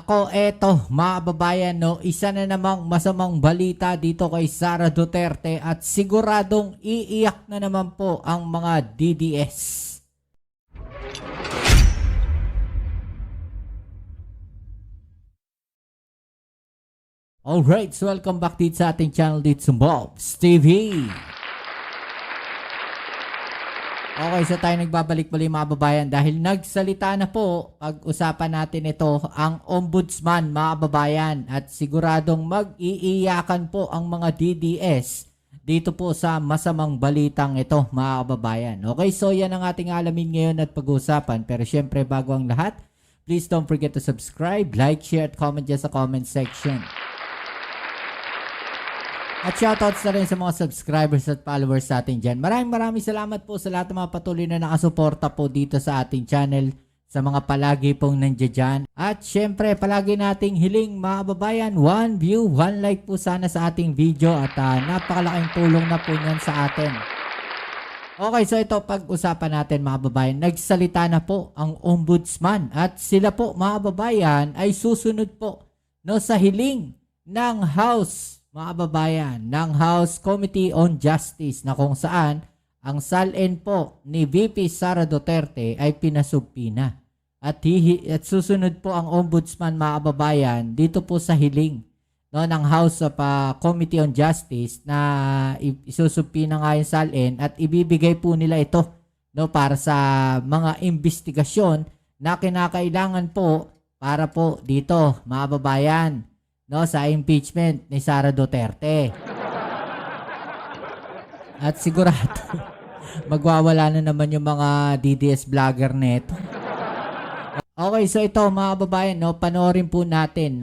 Nako, eto mga kababayan, no, isa na namang masamang balita dito kay Sara Duterte at siguradong iiyak na naman po ang mga DDS. Alright, so welcome back dito sa ating channel dito sa Bobs TV. Okay, so tayo nagbabalik muli mga kababayan dahil nagsalita na po, pag-usapan natin ito, ang ombudsman mga kababayan at siguradong mag-iiyakan po ang mga DDS dito po sa masamang balitang ito mga kababayan. Okay, so yan ang ating alamin ngayon at pag-usapan, pero syempre bago ang lahat, please don't forget to subscribe, like, share at comment dyan sa comment section. At shoutouts na rin sa mga subscribers at followers sa atin dyan. Maraming salamat po sa lahat ng mga patuloy na nakasuporta po dito sa ating channel, sa mga palagi pong nandiyan dyan. At syempre, palagi nating hiling mga kababayan, 1 view, 1 like po sana sa ating video at napakalaking tulong na po yan sa atin. Okay, so ito pag-usapan natin mga kababayan. Nagsalita na po ang ombudsman at sila po mga kababayan ay susunod po no, sa hiling ng House mga kababayan, ng House Committee on Justice na kung saan ang SALN po ni VP Sara Duterte ay pinasubpina. At susunod po ang ombudsman mga kababayan dito po sa hiling no, ng House of Committee on Justice na isusubpina nga yung SALN at ibibigay po nila ito no, para sa mga investigasyon na kinakailangan po para po dito mga kababayan, no, sa impeachment ni Sara Duterte. At sigurado magwawala na naman yung mga DDS vlogger neto. Okay, so ito mga kababayan, no, panoorin po natin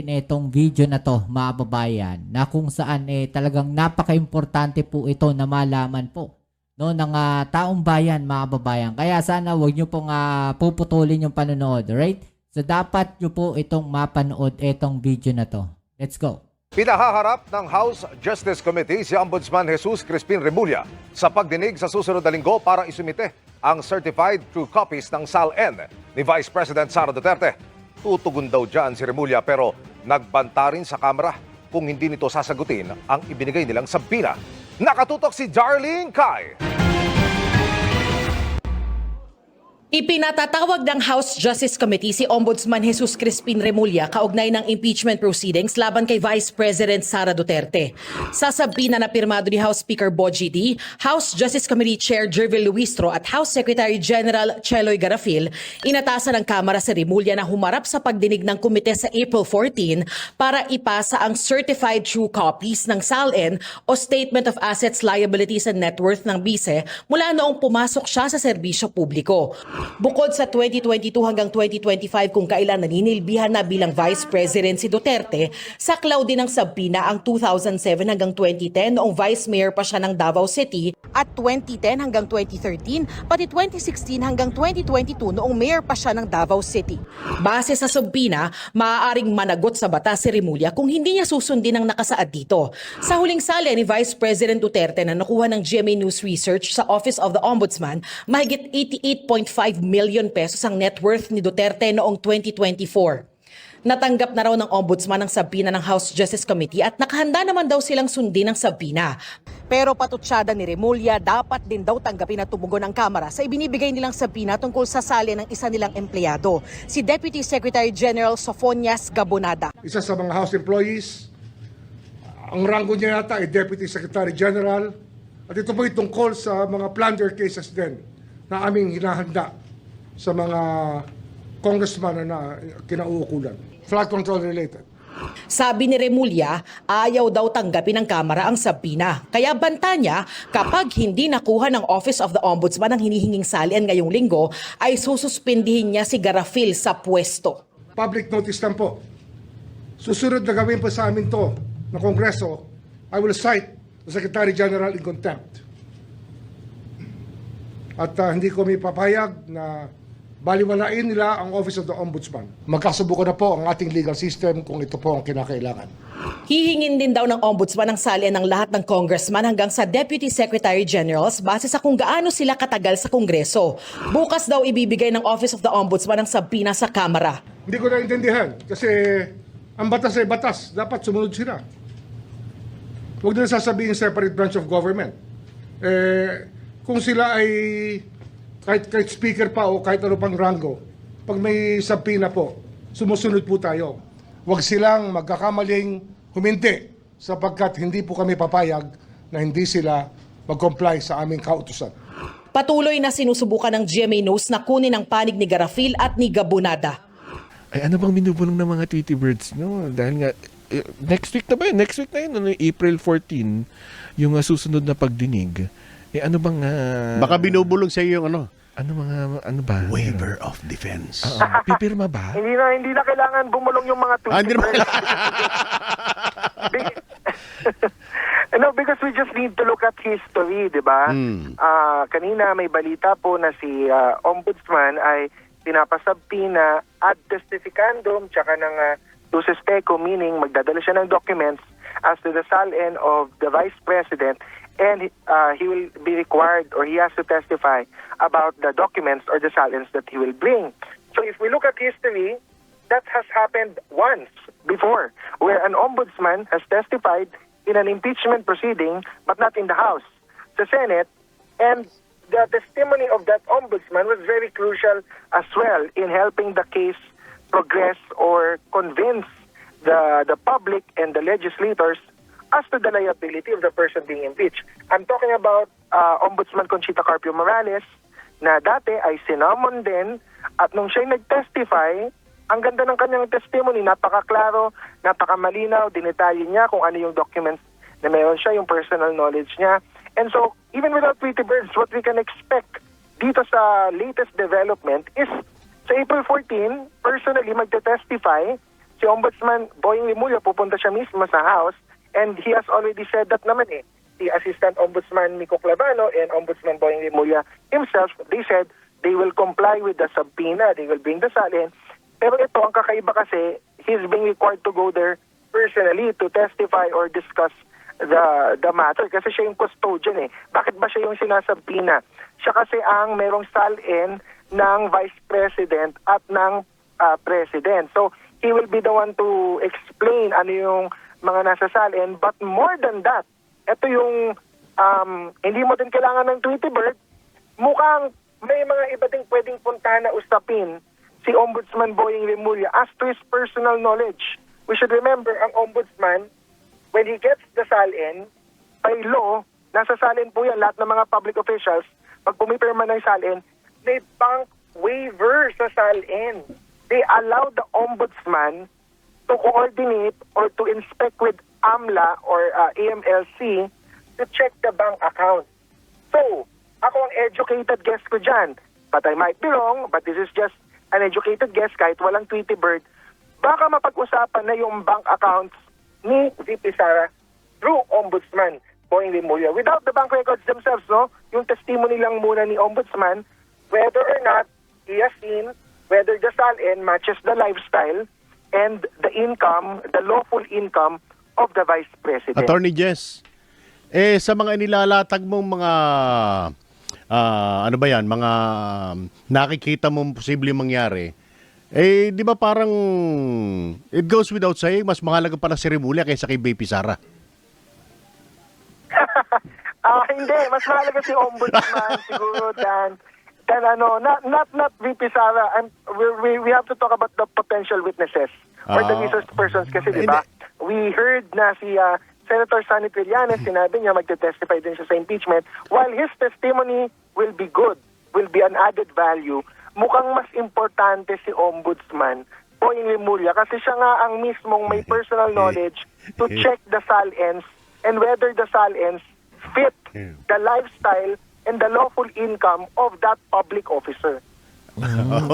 itong video na to mga kababayan, na kung saan talagang napaka-importante po ito na malaman po no, ng taong bayan mga kababayan. Kaya sana wag nyo pong puputulin yung panonood, right? So dapat nyo po itong mapanood itong video na to. Let's go. Pinahaharap ng House Justice Committee si Ombudsman Jesus Crispin Remulla sa pagdinig sa susunod na linggo para isumite ang certified true copies ng SALN ni Vice President Sara Duterte. Tutugon daw dyan si Remulla pero nagbanta rin sa Kamara kung hindi nito sasagutin ang ibinigay nilang sabina. Nakatutok si Darlene Kai. Ipinatatawag ng House Justice Committee si Ombudsman Jesus Crispin Remulla kaugnay ng impeachment proceedings laban kay Vice President Sara Duterte. Sa sabina na pirmado ni House Speaker Bogie D, House Justice Committee Chair Jervil Luistro at House Secretary General Cheloy Garafil, inatasan ng Kamara si Remulla na humarap sa pagdinig ng komite sa April 14 para ipasa ang certified true copies ng SALN o Statement of Assets, Liabilities and Net Worth ng BISE mula noong pumasok siya sa serbisyo publiko. Bukod sa 2022 hanggang 2025 kung kailan naninilbihan na bilang Vice President si Duterte, saklaw din ng sabina ang 2007 hanggang 2010 noong Vice Mayor pa siya ng Davao City at 2010 hanggang 2013 pati 2016 hanggang 2022 noong Mayor pa siya ng Davao City. Base sa sabina, maaaring managot sa batas si Remulla kung hindi niya susundin ang nakasaad dito. Sa huling sali ni Vice President Duterte na nakuha ng GMA News Research sa Office of the Ombudsman, mahigit 88.5 million pesos ang net worth ni Duterte noong 2024. Natanggap na raw ng ombudsman ang sabina ng House Justice Committee at nakahanda naman daw silang sundin ang sabina. Pero patutsada ni Remulla, dapat din daw tanggapin at tumugon ng Kamara sa ibinibigay nilang sabina tungkol sa sali ng isa nilang empleyado, si Deputy Secretary General Sofonias Gabonada. Isa sa mga House employees, ang rango niya yata ay Deputy Secretary General at ito po ay tungkol sa mga plunder cases din na aming hinahanda sa mga congressman na kinauukulan. Flood control related. Sabi ni Remulla, ayaw daw tanggapin ng Kamara ang sabina. Kaya banta niya, kapag hindi nakuha ng Office of the Ombudsman ang hinihinging salian ngayong linggo, ay sususpindihin niya si Garafil sa pwesto. Public notice lang po. Susunod na gawin po sa amin to ng Kongreso, I will cite the Secretary General in contempt. At hindi ko may papayag na baliwalain nila ang Office of the Ombudsman. Magkasubukan na po ang ating legal system kung ito po ang kinakailangan. Hihingin din daw ng ombudsman ang salin ng lahat ng congressman hanggang sa Deputy Secretary Generals base sa kung gaano sila katagal sa Kongreso. Bukas daw ibibigay ng Office of the Ombudsman ang sabina sa Kamara. Hindi ko naintindihan kasi ang batas ay batas. Dapat sumunod sila. Huwag nila sasabihin separate branch of government. Kung sila ay kahit speaker pa o kahit ano pang rango, pag may sabina po, sumusunod po tayo. Huwag silang magkakamaling huminti sapagkat hindi po kami papayag na hindi sila mag-comply sa aming kautusan. Patuloy na sinusubukan ng GMA News na kunin ang panig ni Garafil at ni Gabunada. Ay, ano bang binubulong ng mga Tweety Birds nyo? Dahil nga, next week na ba yun? Next week na yun, ano, April 14, yung susunod na pagdinig. Ano bang... Baka binubulong sa iyo yung ano? Ano ba? Waiver of defense. Pipirma ba? Hindi na kailangan bumulong yung mga tweets. Hindi naman No, because we just need to look at history, di ba? Kanina may balita po na si Ombudsman ay pinapasabtina ad testificandum tsaka ng duces tecum, meaning magdadala siya ng documents as to the salin of the Vice President, and he will be required or he has to testify about the documents or the salins that he will bring. So if we look at history, that has happened once before, where an ombudsman has testified in an impeachment proceeding but not in the House, the Senate, and the testimony of that ombudsman was very crucial as well in helping the case progress or convince the public and the legislators as to the liability of the person being impeached. I'm talking about Ombudsman Conchita Carpio Morales, na dati ay sinamon din, at nung siya'y nag-testify, ang ganda ng kanyang testimony, napakaklaro, napakamalinaw, dinetalye niya kung ano yung documents na meron siya, yung personal knowledge niya. And so, even without Tweety Birds, what we can expect dito sa latest development is sa April 14, personally magte-testify si Ombudsman Boying Rimulya, pupunta siya mismo sa House, and he has already said that naman the Assistant Ombudsman Miko Clavano and Ombudsman Boying Rimulya himself, they said they will comply with the subpoena, they will bring the salin. Pero ito, ang kakaiba kasi, he's being required to go there personally to testify or discuss the matter kasi siya yung custodian Bakit ba siya yung sinasabina? Siya kasi ang merong salin ng Vice President at ng President. So, he will be the one to explain ano yung mga nasa salin. But more than that, ito yung hindi mo din kailangan ng Tweety Bird, mukhang may mga iba ding pwedeng puntahan na usapin si Ombudsman Boying Rimulya as to his personal knowledge. We should remember, ang Ombudsman, when he gets the salin, by law, nasa salin po yan, lahat ng mga public officials, pag pumipirma ng salin, they bank waiver sa salin. They allow the Ombudsman to coordinate or to inspect with AMLA or AMLC to check the bank account. So, ako ang educated guess ko dyan. But I might be wrong, but this is just an educated guess kahit walang Tweety Bird. Baka mapag-usapan na yung bank accounts ni VP Sara through Ombudsman Boying Rimulya. Without the bank records themselves, no? Yung testimony lang muna ni Ombudsman, whether or not he has seen whether the salin matches the lifestyle and the income, the lawful income of the Vice President. Attorney Jess, sa mga inilalatag mong mga ano ba yan, mga nakikita mong posibleng mangyari, di ba parang it goes without saying, mas mahalaga pala si Rimulya kaysa kay VP Sara? Hindi, mas mahalaga si Ombudsman siguro than not VP Sara. And we have to talk about the potential witnesses or the resource persons kasi, di ba? We heard na si Senator Sonny Trillanes, sinabi niya magte-testify din siya sa impeachment. While his testimony will be good, will be an added value, mukhang mas importante si Ombudsman Boying Rimulya kasi siya nga ang mismong may personal knowledge to check the salins and whether the salins fit the lifestyle and the lawful income of that public officer.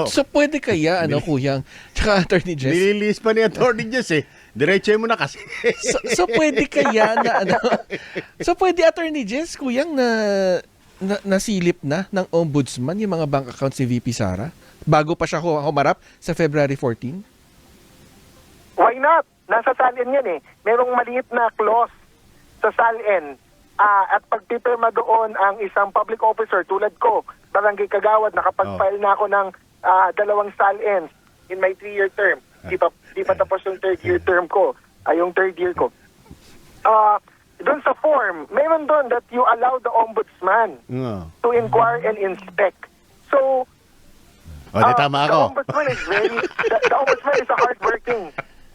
So pwede kaya, Kuyang, tsaka Attorney Jess? Nililis pa ni Attorney Jess Diretso mo na kasi. so pwede kaya na So pwede, Attorney Jess, Kuyang, na nasilip na ng Ombudsman yung mga bank accounts si VP Sara? Bago pa siya humarap sa February 14? Why not? Nasa SALN yan eh. Merong maliit na clause sa SALN. At pagpipirma doon ang isang public officer tulad ko, Barangay Kagawad, nakapag-file na ako ng 2 SALN in my 3-year term. Di pa tapos yung 3rd year term ko, yung 3rd year ko. Doon sa form, mayroon doon that you allow the ombudsman to inquire and inspect. So, tama ako. the ombudsman is the ombudsman is a hardworking.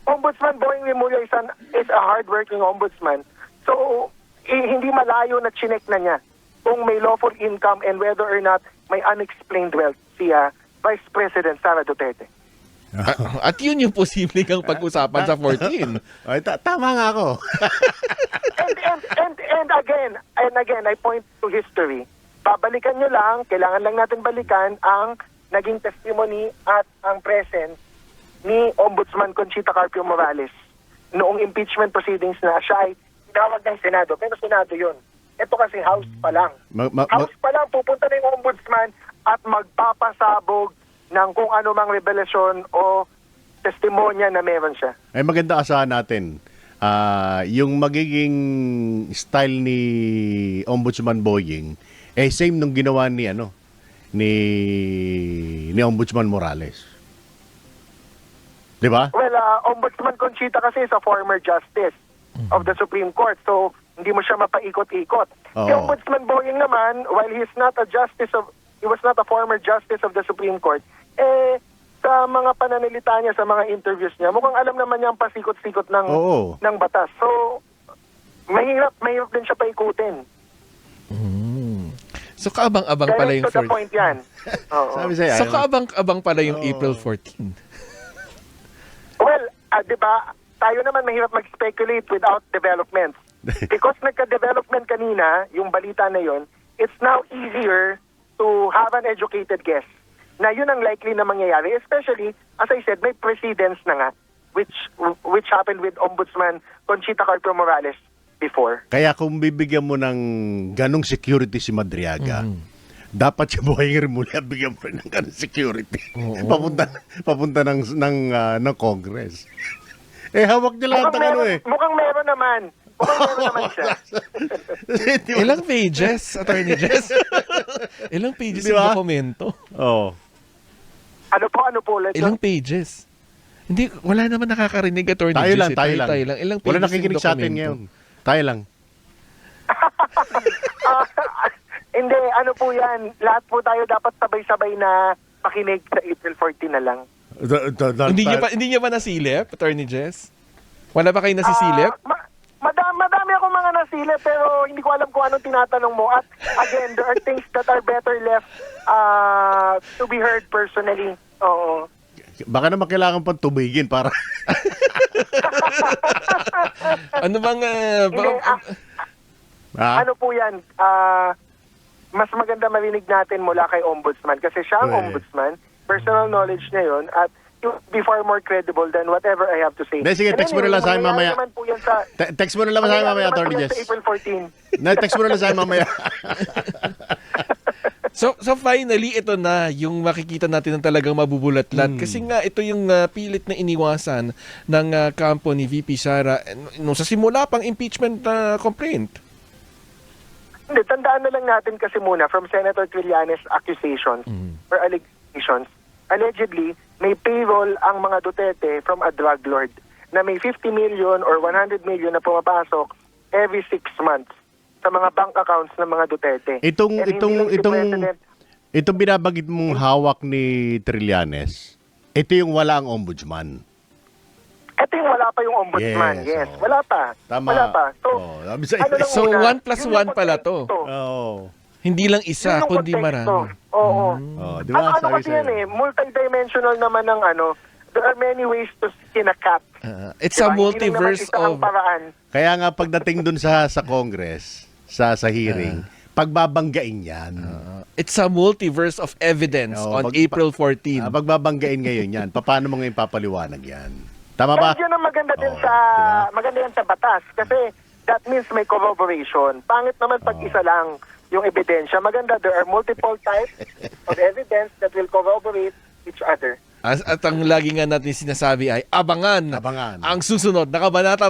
Ombudsman Boying Remulla is a hardworking ombudsman. So, hindi malayo na chinek na niya kung may lawful income and whether or not may unexplained wealth si Vice President Sara Duterte. At yun yung posible kang pag-usapan sa 14. Tama nga ako. and again, I point to history. Babalikan nyo lang, kailangan lang natin balikan ang naging testimony at ang presence ni Ombudsman Conchita Carpio Morales noong impeachment proceedings na siya ay tinawag ng Senado. Pero Senado yun. Ito kasi House pa lang. House pa lang, pupunta na yung Ombudsman at magpapasabog ng kung ano mang revelasyon o testimonya na meron siya. Ay maganda asahan natin. Yung magiging style ni Ombudsman Boying same nung ginawa ni ni Ombudsman Morales. 'Di ba? Well, Ombudsman Conchita kasi is a former justice of the Supreme Court. So, hindi mo siya mapaikot-ikot. Si Ombudsman Boying naman, while he was not a former justice of the Supreme Court, sa mga pananalita niya, sa mga interviews niya, mukhang alam naman niya ang pasikot-sikot ng batas. So, mahirap din siya paikutin. So kaabang-abang pala yung to the point yan. Sabi sa'yo, So kaabang-abang pala yung April 14. Well, di ba, tayo naman mahirap mag-speculate without developments. Because nagka-development kanina, yung balita na yon, it's now easier to have an educated guess na yun ang likely na mangyayari. Especially, as I said, may precedents na nga, which happened with Ombudsman Conchita Carpio Morales before. Kaya kung bibigyan mo ng ganong security si Madriaga, dapat si Boying Remulla bigyan mo rin ng ganong security. Papunta ng Congress. Hawak niya lahat ng Mukhang meron naman. Mukhang meron naman siya. Ilang pages, Attorney Jess? Ilang pages yung dokumento? Ano po ulit? Ilang pages? Hindi, wala naman nakakarinig, Attorney Jess. Tayo lang. Ilang pages Wala nakikinig sa atin ngayon. Tayo lang. Hindi, ano po yan. Lahat po tayo dapat sabay-sabay na makinig sa April 14 na lang. Hindi niya ba nasilip, Attorney Jess? Wala ba kayo nasisilip? Madami akong mga nasilip pero hindi ko alam kung anong tinatanong mo. At again, there are things that are better left to be heard personally. Oo. Baka naman kailangan pang tumigin para... Ano bang... ano po yan? Mas maganda marinig natin mula kay Ombudsman kasi siya ang Ombudsman. Personal knowledge niya yun at it would be far more credible than whatever I have to say. Sige, text mo na lang sa akin mamaya. Text mo na lang sa akin mamaya, Attorney Jess. April 14. Text mo na lang sa akin mamaya. So finally, ito na yung makikita natin ng talagang mabubulatlat. Kasi nga, ito yung pilit na iniwasan ng kampo ni VP Sara nung sa simula pang impeachment complaint. Hindi, tandaan na lang natin kasi muna from Senator Trillanes' accusations or allegations. Allegedly, may payroll ang mga Duterte from a drug lord na may 50 million or 100 million na pumapasok every 6 months sa mga bank accounts ng mga Duterte. Itong binabagit mong hawak ni Trillanes, ito yung wala ang ombudsman. Ito yung wala pa yung ombudsman. Yes, wala pa. Tama. Wala pa. So, 1 plus 1 pala to. Hindi lang isa, kundi marami. Oo. Diba? Ano kasi yan multidimensional naman ng there are many ways to skin a cat. It's a multiverse of... Kaya nga pagdating dun sa Congress, sa hearing, pagbabanggain yan. It's a multiverse of evidence on April 14. Pagbabanggain ngayon yan. Paano mo ngayon papaliwanag yan? Tama ba? Yun ang maganda din maganda yan sa batas kasi that means may corroboration. Pangit naman pag isa lang yung ebidensya. Maganda, there are multiple types of evidence that will corroborate each other. At ang lagi nga natin sinasabi ay abangan Abangan. ang susunod na kabanata.